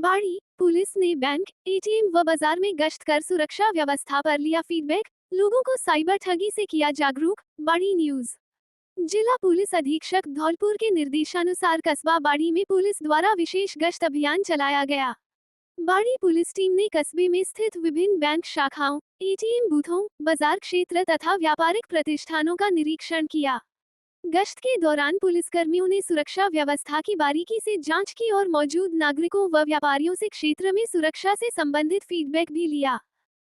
बाड़ी पुलिस ने bank, ATM व बाजार में गश्त कर सुरक्षा व्यवस्था पर लिया फीडबैक। लोगों को साइबर ठगी से किया जागरूक। बाड़ी न्यूज। जिला पुलिस अधीक्षक धौलपुर के निर्देशानुसार कस्बा बाड़ी में पुलिस द्वारा विशेष गश्त अभियान चलाया गया। बाड़ी पुलिस टीम ने कस्बे में स्थित विभिन्न बैंक शाखाओं, एटीएम बूथों, बाजार क्षेत्र तथा व्यापारिक प्रतिष्ठानों का निरीक्षण किया। गश्त के दौरान पुलिसकर्मियों ने सुरक्षा व्यवस्था की बारीकी से जांच की और मौजूद नागरिकों व व्यापारियों से क्षेत्र में सुरक्षा से संबंधित फीडबैक भी लिया।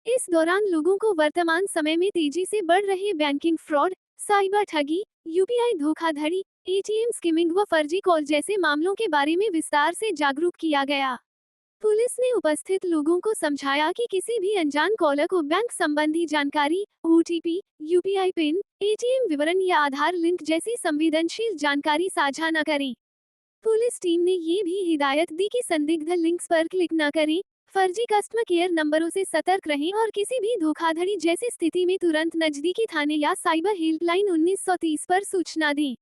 इस दौरान लोगों को वर्तमान समय में तेजी से बढ़ रहे बैंकिंग फ्रॉड, साइबर ठगी, यूपीआई धोखाधड़ी, एटीएम स्किमिंग व फर्जी कॉल जैसे मामलों के बारे में विस्तार से जागरूक किया गया। पुलिस ने उपस्थित लोगों को समझाया कि किसी भी अनजान कॉलर को बैंक संबंधी जानकारी, ओटीपी, यूपीआई पिन, एटीएम विवरण या आधार लिंक जैसी संवेदनशील जानकारी साझा न करें। पुलिस टीम ने ये भी हिदायत दी कि संदिग्ध लिंक्स पर क्लिक न करें, फर्जी कस्टमर केयर नंबरों से सतर्क रहें और किसी भी धोखाधड़ी जैसी स्थिति में तुरंत नजदीकी थाने या साइबर हेल्पलाइन 1930 पर सूचना दें।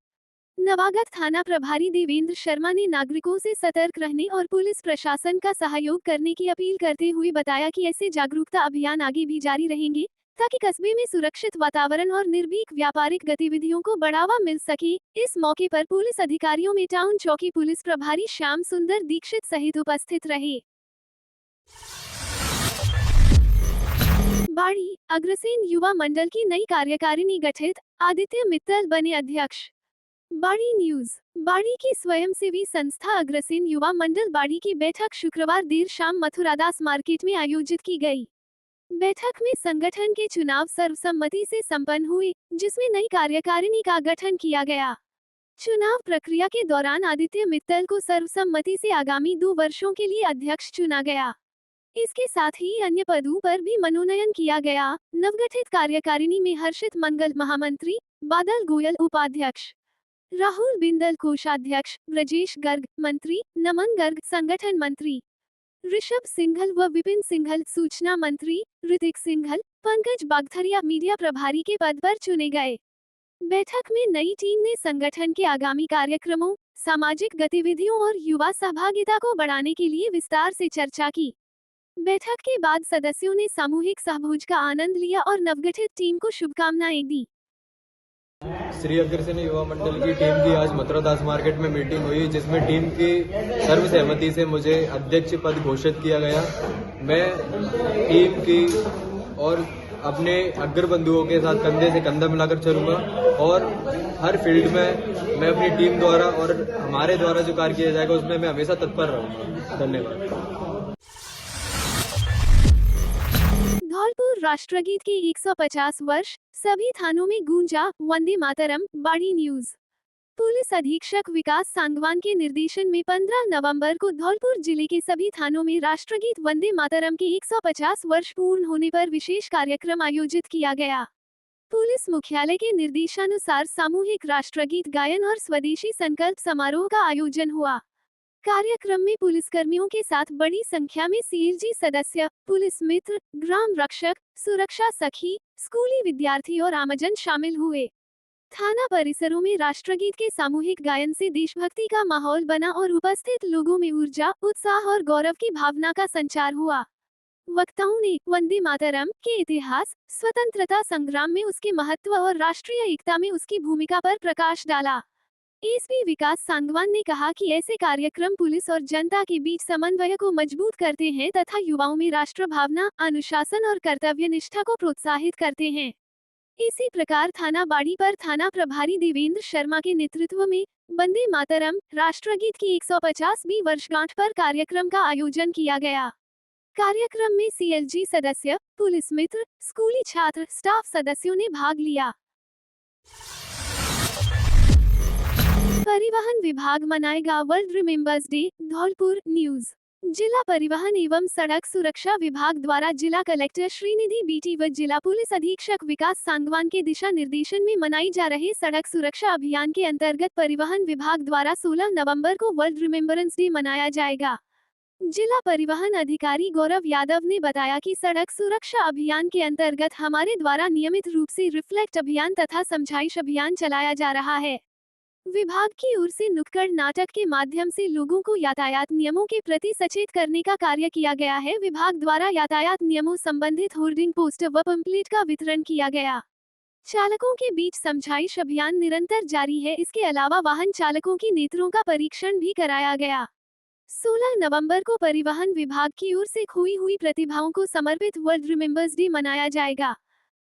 नवागत थाना प्रभारी देवेंद्र शर्मा ने नागरिकों से सतर्क रहने और पुलिस प्रशासन का सहयोग करने की अपील करते हुए बताया कि ऐसे जागरूकता अभियान आगे भी जारी रहेंगे ताकि कस्बे में सुरक्षित वातावरण और निर्भीक व्यापारिक गतिविधियों को बढ़ावा मिल सके। इस मौके पर पुलिस अधिकारियों में टाउन चौकी पुलिस प्रभारी श्याम सुंदर दीक्षित सहित उपस्थित रहे। बाड़ी अग्रसेन युवा मंडल की नई कार्यकारिणी गठित, आदित्य मित्तल बने अध्यक्ष। बाड़ी न्यूज। बाड़ी की स्वयंसेवी संस्था अग्रसेन युवा मंडल बाड़ी की बैठक शुक्रवार देर शाम मथुरादास मार्केट में आयोजित की गई। बैठक में संगठन के चुनाव सर्वसम्मति से संपन्न हुए, जिसमें नई कार्यकारिणी का गठन किया गया। चुनाव प्रक्रिया के दौरान आदित्य मित्तल को सर्वसम्मति से आगामी 2 वर्षों के लिए अध्यक्ष चुना गया। इसके साथ ही अन्य पदों पर भी मनोनयन किया गया। नवगठित कार्यकारिणी में हर्षित मंगल महामंत्री, बादल गोयल उपाध्यक्ष, राहुल बिंदल कोषाध्यक्ष, ब्रजेश गर्ग मंत्री, नमन गर्ग संगठन मंत्री, ऋषभ सिंघल व विपिन सिंघल सूचना मंत्री, ऋतिक सिंघल, पंकज बागथरिया मीडिया प्रभारी के पद पर चुने गए। बैठक में नई टीम ने संगठन के आगामी कार्यक्रमों, सामाजिक गतिविधियों और युवा सहभागिता को बढ़ाने के लिए विस्तार से चर्चा की। बैठक के बाद सदस्यों ने सामूहिक सहभोज का आनंद लिया और नवगठित टीम को शुभकामनाएं दी। श्री अग्रसेन युवा मंडल की टीम की आज मथुरादास मार्केट में मीटिंग हुई, जिसमें टीम की सर्वसहमति से मुझे अध्यक्ष पद घोषित किया गया। मैं टीम की और अपने अग्र बंधुओं के साथ कंधे से कंधा मिलाकर चलूंगा और हर फील्ड में मैं अपनी टीम द्वारा और हमारे द्वारा जो कार्य किया जाएगा उसमें मैं हमेशा तत्पर रहूंगा। धन्यवाद। धौलपुर राष्ट्रगीत के 150 वर्ष, सभी थानों में गूंजा वंदे मातरम। बाड़ी न्यूज। पुलिस अधीक्षक विकास सांगवान के निर्देशन में 15 नवंबर को धौलपुर जिले के सभी थानों में राष्ट्रगीत वंदे मातरम के 150 वर्ष पूर्ण होने पर विशेष कार्यक्रम आयोजित किया गया। पुलिस मुख्यालय के निर्देशानुसार सामूहिक राष्ट्रगीत गायन और स्वदेशी संकल्प समारोह का आयोजन हुआ। कार्यक्रम में पुलिसकर्मियों के साथ बड़ी संख्या में सीएलजी सदस्य, पुलिस मित्र, ग्राम रक्षक, सुरक्षा सखी, स्कूली विद्यार्थी और आमजन शामिल हुए। थाना परिसरों में राष्ट्रगीत के सामूहिक गायन से देशभक्ति का माहौल बना और उपस्थित लोगों में ऊर्जा, उत्साह और गौरव की भावना का संचार हुआ। वक्ताओं ने वंदे मातरम के इतिहास, स्वतंत्रता संग्राम में उसके महत्व और राष्ट्रीय एकता में उसकी भूमिका पर प्रकाश डाला। एसपी विकास सांगवान ने कहा कि ऐसे कार्यक्रम पुलिस और जनता के बीच समन्वय को मजबूत करते हैं तथा युवाओं में राष्ट्र भावना, अनुशासन और कर्तव्य निष्ठा को प्रोत्साहित करते हैं। इसी प्रकार थाना बाड़ी पर थाना प्रभारी देवेंद्र शर्मा के नेतृत्व में वंदे मातरम राष्ट्रगीत की 150वीं वर्षगांठ पर कार्यक्रम का आयोजन किया गया। कार्यक्रम में सीएलजी सदस्य, पुलिस मित्र, स्कूली छात्र, स्टाफ सदस्यों ने भाग लिया। परिवहन विभाग मनाएगा world remembers day. Dholpur news. जिला परिवहन एवं सड़क सुरक्षा विभाग द्वारा जिला कलेक्टर श्रीनिधि बीटी व जिला पुलिस अधीक्षक विकास सांगवान के दिशा निर्देशन में मनाई जा रहे सड़क सुरक्षा अभियान के अंतर्गत परिवहन विभाग द्वारा 16 नवंबर को वर्ल्ड रिमेंबरेंस डे मनाया जाएगा। जिला परिवहन अधिकारी गौरव यादव ने बताया कि सड़क सुरक्षा अभियान के अंतर्गत हमारे द्वारा नियमित रूप से रिफ्लेक्ट अभियान तथा समझाइश अभियान चलाया जा रहा है। विभाग की ओर से नुक्कड़ नाटक के माध्यम से लोगों को यातायात नियमों के प्रति सचेत करने का कार्य किया गया है। विभाग द्वारा यातायात नियमों संबंधित होर्डिंग, पोस्टर व पंपलेट का वितरण किया गया। चालकों के बीच समझाइश अभियान निरंतर जारी है। इसके अलावा वाहन चालकों की नेत्रों का परीक्षण भी कराया गया। 16 नवंबर को परिवहन विभाग की ओर से खोई हुई प्रतिभाओं को समर्पित वर्ल्ड रिमेंबर्स डे मनाया जाएगा,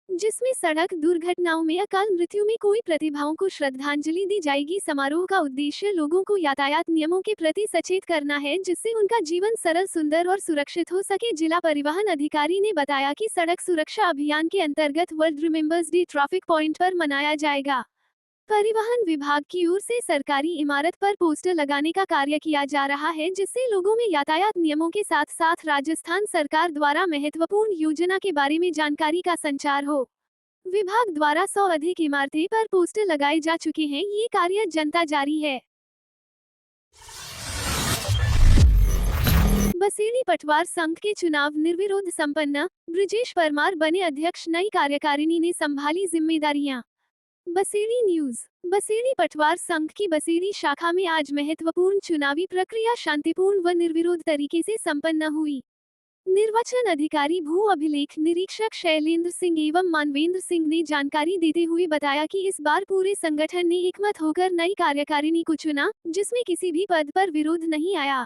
जिसमें सड़क दुर्घटनाओं में अकाल मृत्यु में कोई प्रतिभाओं को श्रद्धांजलि दी जाएगी। समारोह का उद्देश्य लोगों को यातायात नियमों के प्रति सचेत करना है, जिससे उनका जीवन सरल, सुंदर और सुरक्षित हो सके। जिला परिवहन अधिकारी ने बताया कि सड़क सुरक्षा अभियान के अंतर्गत world remembers day traffic point पर मनाया जाएगा। परिवहन विभाग की ओर से सरकारी इमारत पर पोस्टर लगाने का कार्य किया जा रहा है, जिससे लोगों में यातायात नियमों के साथ साथ राजस्थान सरकार द्वारा महत्वपूर्ण योजना के बारे में जानकारी का संचार हो। विभाग द्वारा 100 अधिक इमारतें पर पोस्टर लगाए जा चुके हैं। ये कार्य जनता जारी है। बसेड़ी पटवार संघ के चुनाव निर्विरोध संपन्न, ब्रिजेश परमार बने अध्यक्ष। नई कार्यकारिणी ने संभाली जिम्मेदारियां। बसेड़ी न्यूज। बसेड़ी पटवार संघ की बसेड़ी शाखा में आज महत्वपूर्ण चुनावी प्रक्रिया शांतिपूर्ण व निर्विरोध तरीके से संपन्न हुई। निर्वाचन अधिकारी भू अभिलेख निरीक्षक शैलेंद्र सिंह एवं मानवेंद्र सिंह ने जानकारी देते हुए बताया कि इस बार पूरे संगठन ने एकमत होकर नई कार्यकारिणी को चुना, जिसमें किसी भी पद पर विरोध नहीं आया।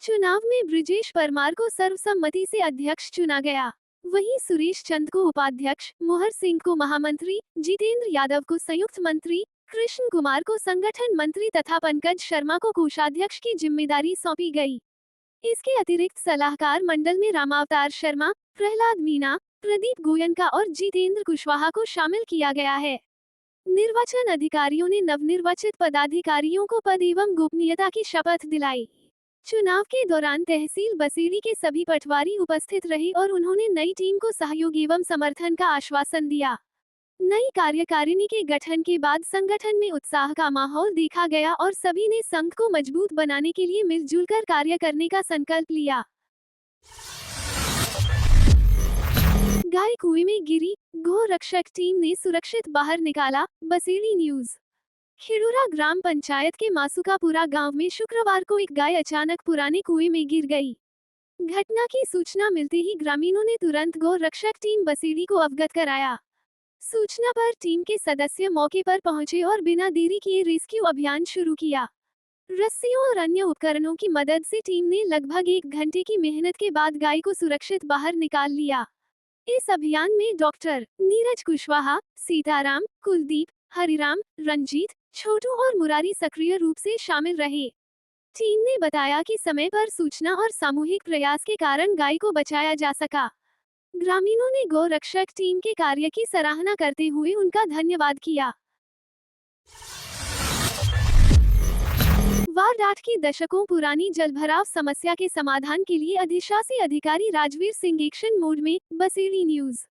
चुनाव में ब्रिजेश परमार को सर्वसम्मति से अध्यक्ष चुना गया। वहीं सुरेश चंद को उपाध्यक्ष, मोहर सिंह को महामंत्री, जितेंद्र यादव को संयुक्त मंत्री, कृष्ण कुमार को संगठन मंत्री तथा पंकज शर्मा को कोषाध्यक्ष की जिम्मेदारी सौंपी गई। इसके अतिरिक्त सलाहकार मंडल में रामावतार शर्मा, प्रहलाद मीणा, प्रदीप गोयनका और जितेंद्र कुशवाहा को शामिल किया गया है। निर्वाचन अधिकारियों ने नवनिर्वाचित पदाधिकारियों को पद एवं गोपनीयता की शपथ दिलाई। चुनाव के दौरान तहसील बसेड़ी के सभी पटवारी उपस्थित रहे और उन्होंने नई टीम को सहयोग एवं समर्थन का आश्वासन दिया। नई कार्यकारिणी के गठन के बाद संगठन में उत्साह का माहौल देखा गया और सभी ने संघ को मजबूत बनाने के लिए मिलजुल कर कार्य करने का संकल्प लिया। गाय कुएं में गिरी, गौ रक्षक टीम ने सुरक्षित बाहर निकाला। बसेड़ी न्यूज। खिड़ूरा ग्राम पंचायत के मासुकापुरा गांव में शुक्रवार को एक गाय अचानक पुराने कुएं में गिर गई। घटना की सूचना मिलते ही ग्रामीणों ने तुरंत गौ रक्षक टीम बसेड़ी को अवगत कराया। सूचना पर टीम के सदस्य मौके पर पहुंचे और बिना देरी किए रेस्क्यू अभियान शुरू किया। रस्सियों और अन्य उपकरणों की मदद से टीम ने लगभग 1 घंटे की मेहनत के बाद गाय को सुरक्षित बाहर निकाल लिया। इस अभियान में डॉक्टर नीरज कुशवाहा, सीताराम, कुलदीप, हरिराम, रंजीत, छोटू और मुरारी सक्रिय रूप से शामिल रहे। टीम ने बताया कि समय पर सूचना और सामूहिक प्रयास के कारण गाय को बचाया जा सका। ग्रामीणों ने गौ रक्षक टीम के कार्य की सराहना करते हुए उनका धन्यवाद किया। वार्ड 8 की दशकों पुरानी जलभराव समस्या के समाधान के लिए अधिशासी अधिकारी राजवीर सिंह एक्शन मोड में। बसेड़ी न्यूज।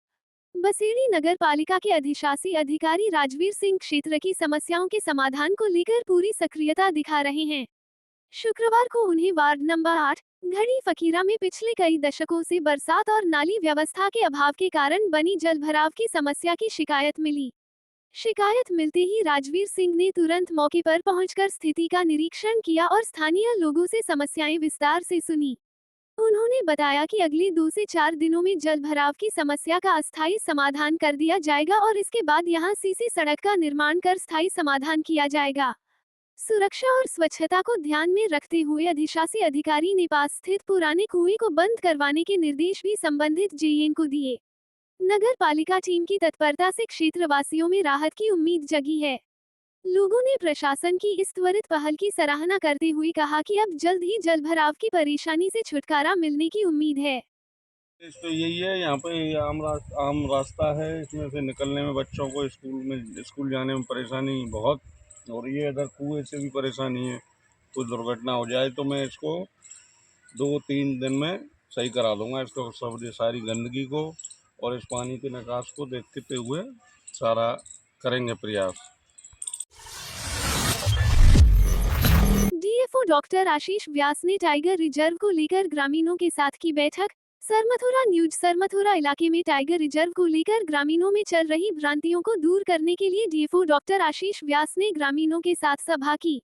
बसेड़ी नगर पालिका के अधिशासी अधिकारी राजवीर सिंह क्षेत्र की समस्याओं के समाधान को लेकर पूरी सक्रियता दिखा रहे हैं। शुक्रवार को उन्हें वार्ड नंबर 8 घड़ी फकीरा में पिछले कई दशकों से बरसात और नाली व्यवस्था के अभाव के कारण बनी जलभराव की समस्या की शिकायत मिली। शिकायत मिलते ही राजवीर सिंह ने तुरंत मौके पर पहुंचकर स्थिति का निरीक्षण किया और स्थानीय लोगों से समस्याएं विस्तार से सुनी। उन्होंने बताया कि अगले 2 से 4 दिनों में जलभराव की समस्या का अस्थायी समाधान कर दिया जाएगा और इसके बाद यहां सीसी सड़क का निर्माण कर स्थायी समाधान किया जाएगा। सुरक्षा और स्वच्छता को ध्यान में रखते हुए अधिशासी अधिकारी ने पास स्थित पुराने कुएं को बंद करवाने के निर्देश भी संबंधित जेईएन को दिए। नगर पालिका टीम की तत्परता से क्षेत्रवासियों में राहत की उम्मीद जगी है। लोगों ने प्रशासन की इस त्वरित पहल की सराहना करते हुए कहा कि अब जल्द ही जलभराव की परेशानी से छुटकारा मिलने की उम्मीद है। तो यही है, यहाँ पे आम रास्ता है, इसमें से निकलने में बच्चों को स्कूल जाने में परेशानी बहुत, और ये अगर कुएं से भी परेशानी है, कोई दुर्घटना हो जाए तो मैं इसको 2-3 दिन में सही करा दूंगा। इसको सारी गंदगी को और इस पानी के निकास को देखते हुए सारा करेंगे प्रयास। डीएफओ डॉक्टर आशीष व्यास ने टाइगर रिजर्व को लेकर ग्रामीणों के साथ की बैठक। सरमथुरा न्यूज। सरमथुरा इलाके में टाइगर रिजर्व को लेकर ग्रामीणों में चल रही भ्रांतियों को दूर करने के लिए डीएफओ डॉक्टर आशीष व्यास ने ग्रामीणों के साथ सभा की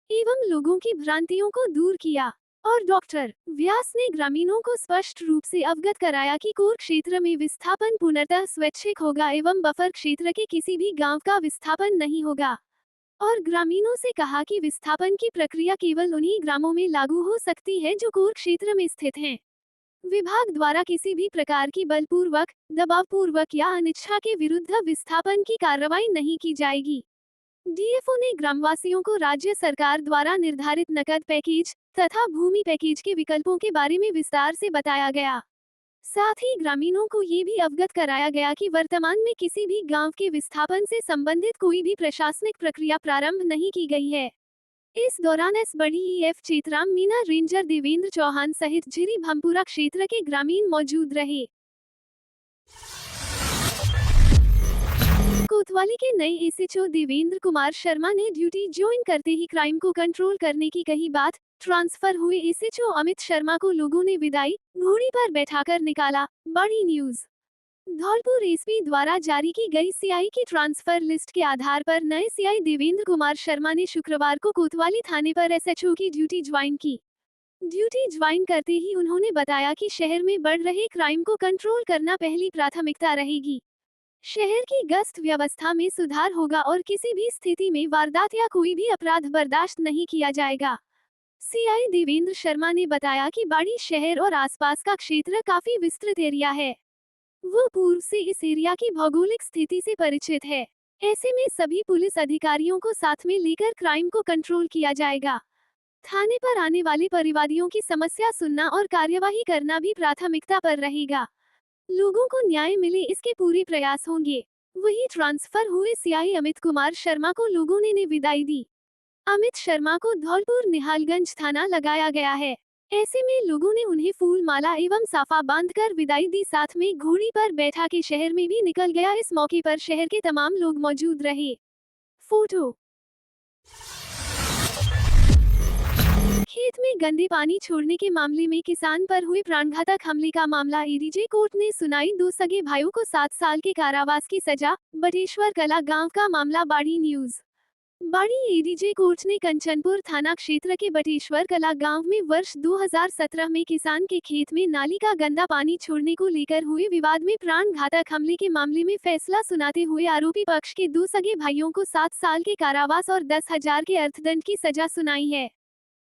एवं लोगों की भ्रांतियों को दूर किया और डॉक्टर व्यास ने ग्रामीणों को स्पष्ट रूप से अवगत कराया कि कोर क्षेत्र में विस्थापन पूर्णतः स्वैच्छिक होगा एवं बफर क्षेत्र के किसी भी गांव का विस्थापन नहीं होगा और ग्रामीणों से कहा कि विस्थापन की प्रक्रिया केवल उन्हीं ग्रामों में लागू हो सकती है जो कोर क्षेत्र में स्थित हैं। विभाग द्वारा किसी भी प्रकार की बलपूर्वक, दबावपूर्वक या अनिच्छा के विरुद्ध विस्थापन की कार्रवाई नहीं की जाएगी। डीएफओ ने ग्रामवासियों को राज्य सरकार द्वारा निर्धारित नकद पैकेज तथा भूमि पैकेज के विकल्पों के बारे में विस्तार से बताया गया। साथ ही ग्रामीणों को ये भी अवगत कराया गया कि वर्तमान में किसी भी गांव के विस्थापन से संबंधित कोई भी प्रशासनिक प्रक्रिया प्रारंभ नहीं की गई है। इस दौरान एसबीडीईएफ चेतराम मीना रेंजर देवेंद्र चौहान सहित झिरी भमपुरा क्षेत्र के ग्रामीण मौजूद रहे। कोतवाली के नए एसएचओ देवेंद्र कुमार शर्मा ने ड्यूटी ज्वाइन करते ही क्राइम को कंट्रोल करने की कही बात। ट्रांसफर हुए एसएचओ अमित शर्मा को लोगों ने विदाई घोड़ी पर बैठाकर निकाला। बड़ी न्यूज। धौलपुर एसपी द्वारा जारी की गई सीआई की ट्रांसफर लिस्ट के आधार पर नए सीआई देवेंद्र कुमार शर्मा ने शुक्रवार को कोतवाली थाने पर एसएचओ की ड्यूटी ज्वाइन की। ड्यूटी ज्वाइन करते ही उन्होंने बताया कि शहर में बढ़ रहे क्राइम को कंट्रोल करना पहली प्राथमिकता रहेगी। शहर की गश्त व्यवस्था में सुधार होगा और किसी भी स्थिति में वारदात या कोई भी अपराध बर्दाश्त नहीं किया जाएगा। सीआई देवेंद्र शर्मा ने बताया कि बाड़ी शहर और आसपास का क्षेत्र काफी विस्तृत एरिया है। वो पूर्व से इस एरिया की भौगोलिक स्थिति से परिचित है। ऐसे में सभी पुलिस अधिकारियों को साथ में लेकर क्राइम को कंट्रोल किया जाएगा। थाने पर आने वाले परिवादियों की समस्या सुनना और कार्यवाही करना भी प्राथमिकता पर रहेगा। लोगों को न्याय मिले इसके पूरे प्रयास होंगे। वही ट्रांसफर हुए सीआई अमित कुमार शर्मा को लोगों ने विदाई दी। अमित शर्मा को धौलपुर निहालगंज थाना लगाया गया है। ऐसे में लोगों ने उन्हें फूल माला एवं साफा बांधकर विदाई दी। साथ में घोड़ी पर बैठा के शहर में भी निकल गया। इस मौके पर शहर के तमाम लोग मौजूद रहे। फोटो। खेत में गंदे पानी छोड़ने के मामले में किसान पर हुए प्राणघातक हमले का मामला एडीजे कोर्ट ने सुनाई। 2 सगे भाइयों को 7 साल के कारावास की सजा। बटेश्वर कला गांव का मामला। बाड़ी न्यूज। बाड़ी एडीजे कोर्ट ने कंचनपुर थाना क्षेत्र के बटेश्वर कला गांव में वर्ष 2017 में किसान के खेत में नाली का गंदा पानी छोड़ने को लेकर हुए विवाद में प्राणघातक हमले के मामले में फैसला सुनाते हुए आरोपी पक्ष के 2 सगे भाइयों को 7 साल के कारावास और 10,000 के अर्थदंड की सजा सुनाई है।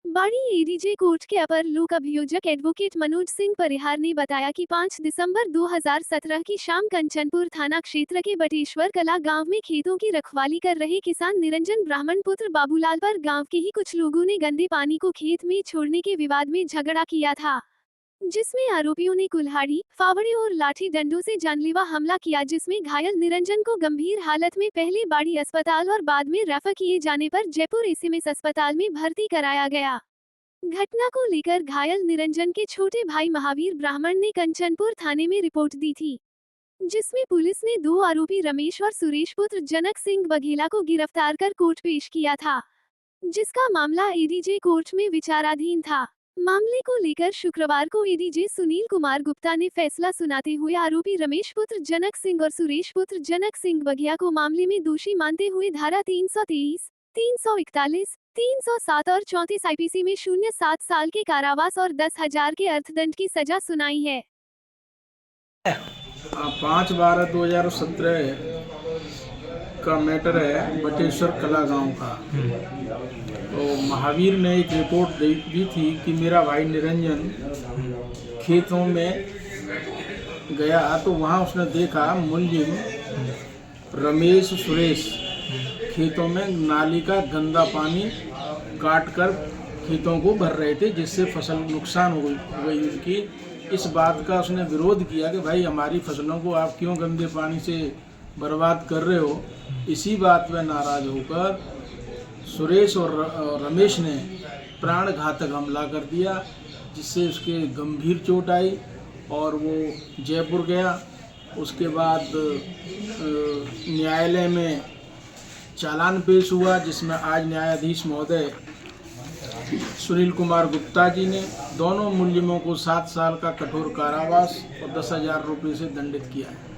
बाड़ी एडीजे कोर्ट के अपर लोक अभियोजक एडवोकेट मनोज सिंह परिहार ने बताया कि 5 दिसंबर 2017 की शाम कंचनपुर थाना क्षेत्र के बटेश्वर कला गांव में खेतों की रखवाली कर रहे किसान निरंजन ब्राह्मण पुत्र बाबूलाल पर गांव के ही कुछ लोगों ने गंदे पानी को खेत में छोड़ने के विवाद में झगड़ा किया था, जिसमें आरोपियों ने कुल्हाड़ी, फावड़े और लाठी डंडों से जानलेवा हमला किया, जिसमें घायल निरंजन को गंभीर हालत में पहले बाड़ी अस्पताल और बाद में रेफर किए जाने पर जयपुर एसएमएस अस्पताल में भर्ती कराया गया। घटना को लेकर घायल निरंजन के छोटे भाई महावीर ब्राह्मण ने कंचनपुर थाने में रिपोर्ट दी थी, जिसमें पुलिस ने 2 आरोपी रमेश और सुरेश पुत्र जनक सिंह बघेला को गिरफ्तार कर कोर्ट पेश किया था, जिसका मामला एडीजे कोर्ट में विचाराधीन था। मामले को लेकर शुक्रवार को एडीजे सुनील कुमार गुप्ता ने फैसला सुनाते हुए आरोपी रमेश पुत्र जनक सिंह और सुरेश पुत्र जनक सिंह बघेला को मामले में दोषी मानते हुए धारा 323, 341, 307 और 34 आईपीसी में 7 साल के कारावास और 10,000 के अर्थदंड की सजा सुनाई है। 5/12/2017 का मैटर है, बटेश्वर कला गांव का। तो महावीर ने एक रिपोर्ट दी थी कि मेरा भाई निरंजन खेतों में गया तो वहाँ उसने देखा मुलजिम रमेश सुरेश खेतों में नाली का गंदा पानी काट कर खेतों को भर रहे थे, जिससे फसल नुकसान हो गई उनकी। इस बात का उसने विरोध किया कि भाई हमारी फसलों को आप क्यों गंदे पानी से बर्बाद कर रहे हो। इसी बात पर नाराज होकर सुरेश और रमेश ने प्राणघातक हमला कर दिया, जिससे उसके गंभीर चोट आई और वो जयपुर गया। उसके बाद न्यायालय में चालान पेश हुआ, जिसमें आज न्यायाधीश महोदय सुनील कुमार गुप्ता जी ने। दोनों मुलजिमों को 7 साल का कठोर कारावास और 10,000 रुपये से दंडित किया है।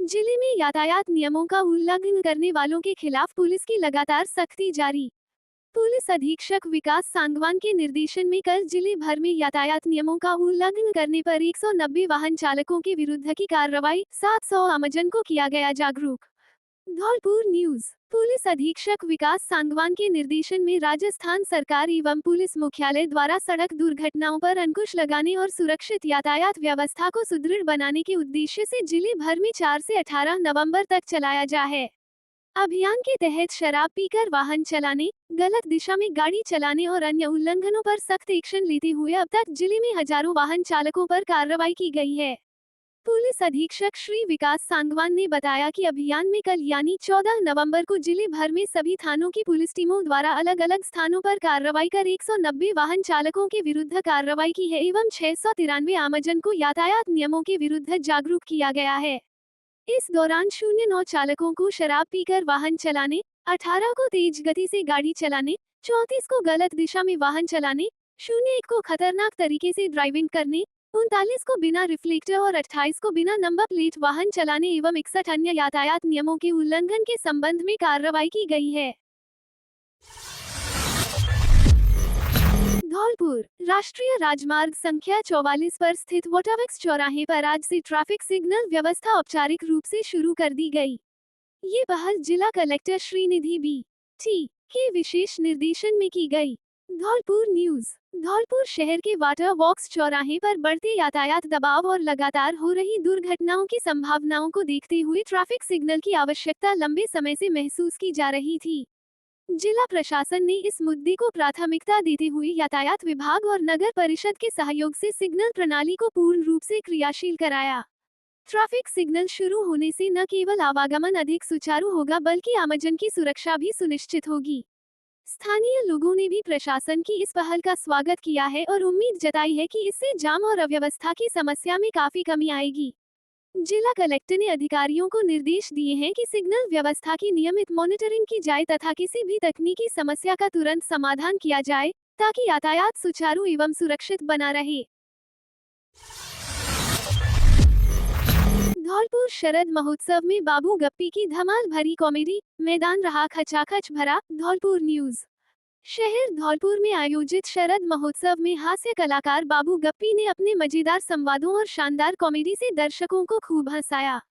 जिले में यातायात नियमों का उल्लंघन करने वालों के खिलाफ पुलिस की लगातार सख्ती जारी। पुलिस अधीक्षक विकास सांगवान के निर्देशन में कल जिले भर में यातायात नियमों का उल्लंघन करने पर 190 वाहन चालकों के विरुद्ध की कार्रवाई, 700 आमजन को किया गया जागरूक। धौलपुर न्यूज। पुलिस अधीक्षक विकास सांगवान के निर्देशन में राजस्थान सरकार एवं पुलिस मुख्यालय द्वारा सड़क दुर्घटनाओं पर अंकुश लगाने और सुरक्षित यातायात व्यवस्था को सुदृढ़ बनाने के उद्देश्य से जिले भर में 4 से 18 नवंबर तक चलाया जा है। अभियान के तहत शराब पीकर वाहन चलाने, गलत दिशा में गाड़ी चलाने और अन्य उल्लंघनों पर सख्त एक्शन लेते हुए अब तक जिले में हजारों वाहन चालकों पर कार्रवाई की गई है। पुलिस अधीक्षक श्री विकास सांगवान ने बताया कि अभियान में कल यानी 14 नवंबर को जिले भर में सभी थानों की पुलिस टीमों द्वारा अलग अलग स्थानों पर कार्रवाई कर 190 वाहन चालकों के विरुद्ध कार्रवाई की है एवं 693 आमजन को यातायात नियमों के विरुद्ध जागरूक किया गया है। इस दौरान 09 चालकों को शराब पीकर वाहन चलाने, 18 को तेज गति से गाड़ी चलाने, 34 को गलत दिशा में वाहन चलाने, 01 को खतरनाक तरीके से ड्राइविंग करने, 39 को बिना रिफ्लेक्टर और 28 को बिना नंबर प्लेट वाहन चलाने एवं 61 अन्य यातायात नियमों के उल्लंघन के संबंध में कार्रवाई की गई है। धौलपुर राष्ट्रीय राजमार्ग संख्या 44 पर स्थित वाटरवर्क्स चौराहे पर आज से ट्रैफिक सिग्नल व्यवस्था औपचारिक रूप से शुरू कर दी गई। ये पहल जिला कलेक्टर श्रीनिधि बी.टी. के विशेष निर्देशन में की गई। धौलपुर न्यूज। धौलपुर शहर के वाटर वर्क्स चौराहे पर बढ़ते यातायात दबाव और लगातार हो रही दुर्घटनाओं की संभावनाओं को देखते हुए ट्रैफिक सिग्नल की आवश्यकता लंबे समय से महसूस की जा रही थी। जिला प्रशासन ने इस मुद्दे को प्राथमिकता देते हुए यातायात विभाग और नगर परिषद के सहयोग से सिग्नल प्रणाली को पूर्ण रूप से क्रियाशील कराया। ट्रैफिक सिग्नल शुरू होने से न केवल आवागमन अधिक सुचारू होगा बल्कि आमजन की सुरक्षा भी सुनिश्चित होगी। स्थानीय लोगों ने भी प्रशासन की इस पहल का स्वागत किया है और उम्मीद जताई है कि इससे जाम और अव्यवस्था की समस्या में काफी कमी आएगी। जिला कलेक्टर ने अधिकारियों को निर्देश दिए हैं कि सिग्नल व्यवस्था की नियमित मॉनिटरिंग की जाए तथा किसी भी तकनीकी समस्या का तुरंत समाधान किया जाए ताकि यातायात सुचारू एवं सुरक्षित बना रहे। धौलपुर शरद महोत्सव में बाबू गप्पी की धमाल भरी कॉमेडी, मैदान रहा खचाखच भरा। धौलपुर न्यूज। शहर धौलपुर में आयोजित शरद महोत्सव में हास्य कलाकार बाबू गप्पी ने अपने मजेदार संवादों और शानदार कॉमेडी से दर्शकों को खूब हंसाया।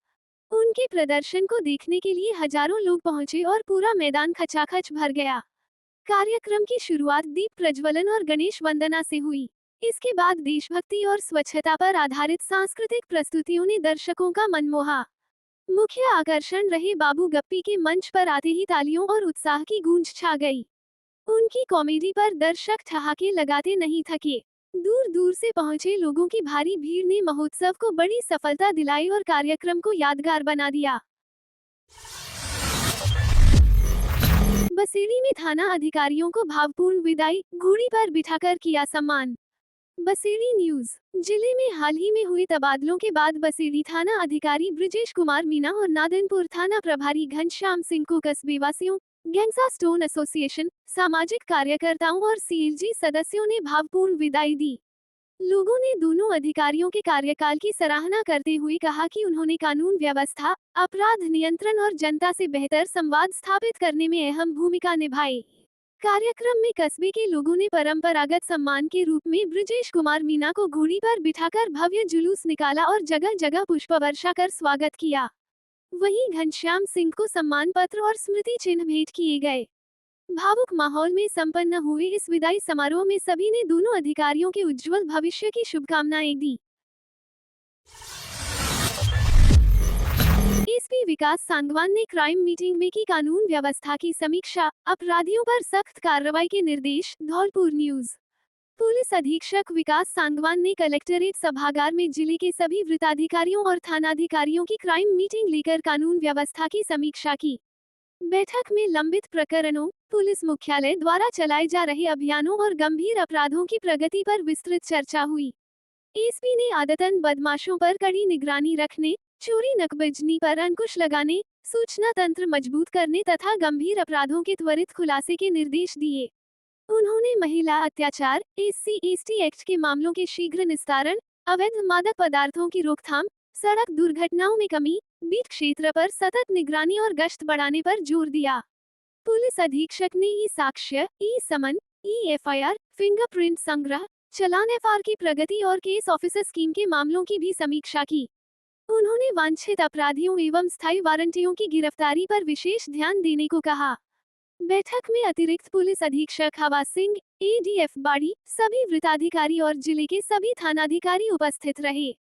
उनके प्रदर्शन को देखने के लिए हजारों लोग पहुंचे और पूरा मैदान खचाखच भर गया। कार्यक्रम की शुरुआत दीप प्रज्वलन और गणेश वंदना से हुई। इसके बाद देशभक्ति और स्वच्छता पर आधारित सांस्कृतिक प्रस्तुतियों ने दर्शकों का मन मोहा। मुख्य आकर्षण रहे बाबू गप्पी के मंच पर आते ही तालियों और उत्साह की गूंज छा गई। उनकी कॉमेडी पर दर्शक ठहाके लगाते नहीं थके। दूर दूर से पहुंचे लोगों की भारी भीड़ ने महोत्सव को बड़ी सफलता दिलाई और कार्यक्रम को यादगार बना दिया। बसेड़ी में थाना अधिकारियों को भावपूर्ण विदाई, घोड़ी पर बिठाकर किया सम्मान। बसेड़ी न्यूज। जिले में हाल ही में हुए तबादलों के बाद बसेड़ी थाना अधिकारी ब्रिजेश कुमार मीना और नादनपुर थाना प्रभारी घनश्याम सिंह को कस्बेवासियों, गैंगसा स्टोन एसोसिएशन, सामाजिक कार्यकर्ताओं और सीएलजी सदस्यों ने भावपूर्ण विदाई दी। लोगों ने दोनों अधिकारियों के कार्यकाल की सराहना करते हुए कहा कि उन्होंने कानून व्यवस्था, अपराध नियंत्रण और जनता से बेहतर संवाद स्थापित करने में अहम भूमिका निभाई। कार्यक्रम में कस्बे के लोगों ने परंपरागत सम्मान के रूप में ब्रिजेश कुमार मीना को घोड़ी पर बिठाकर भव्य जुलूस निकाला और जगह जगह पुष्प वर्षा कर स्वागत किया। वहीं घनश्याम सिंह को सम्मान पत्र और स्मृति चिन्ह भेंट किए गए। भावुक माहौल में संपन्न हुए इस विदाई समारोह में सभी ने दोनों अधिकारियों के उज्जवल भविष्य की शुभकामनाएं दी। एसपी विकास सांगवान ने क्राइम मीटिंग में की कानून व्यवस्था की समीक्षा, अपराधियों पर सख्त कार्रवाई के निर्देश। धौलपुर न्यूज। पुलिस अधीक्षक विकास सांगवान ने कलेक्ट्रेट सभागार में जिले के सभी वृत्ताधिकारियों और थानाधिकारियों की क्राइम मीटिंग लेकर कानून व्यवस्था की समीक्षा की। बैठक में लंबित प्रकरणों, पुलिस मुख्यालय द्वारा चलाए जा रहे अभियानों और गंभीर अपराधों की प्रगति पर विस्तृत चर्चा हुई। एसपी ने आदतन बदमाशों पर कड़ी निगरानी रखने, चोरी नकबजनी पर अंकुश लगाने, सूचना तंत्र मजबूत करने तथा गंभीर अपराधों के त्वरित खुलासे के निर्देश दिए। उन्होंने महिला अत्याचार, SC/ST एक्ट के मामलों के शीघ्र निस्तारण, अवैध मादक पदार्थों की रोकथाम, सड़क दुर्घटनाओं में कमी, बीट क्षेत्र पर सतत निगरानी और गश्त बढ़ाने पर जोर दिया। पुलिस अधीक्षक ने ई-साक्ष्य, ई-समन, ई-FIR, फिंगरप्रिंट संग्रह, चालान FR की प्रगति और केस ऑफिसर स्कीम के मामलों की भी समीक्षा की। उन्होंने वांछित अपराधियों एवं स्थायी वारंटियों की गिरफ्तारी पर विशेष ध्यान देने को कहा। बैठक में अतिरिक्त पुलिस अधीक्षक हवा सिंह, ADF बाड़ी, सभी वृत्ताधिकारी और जिले के सभी थानाधिकारी उपस्थित रहे।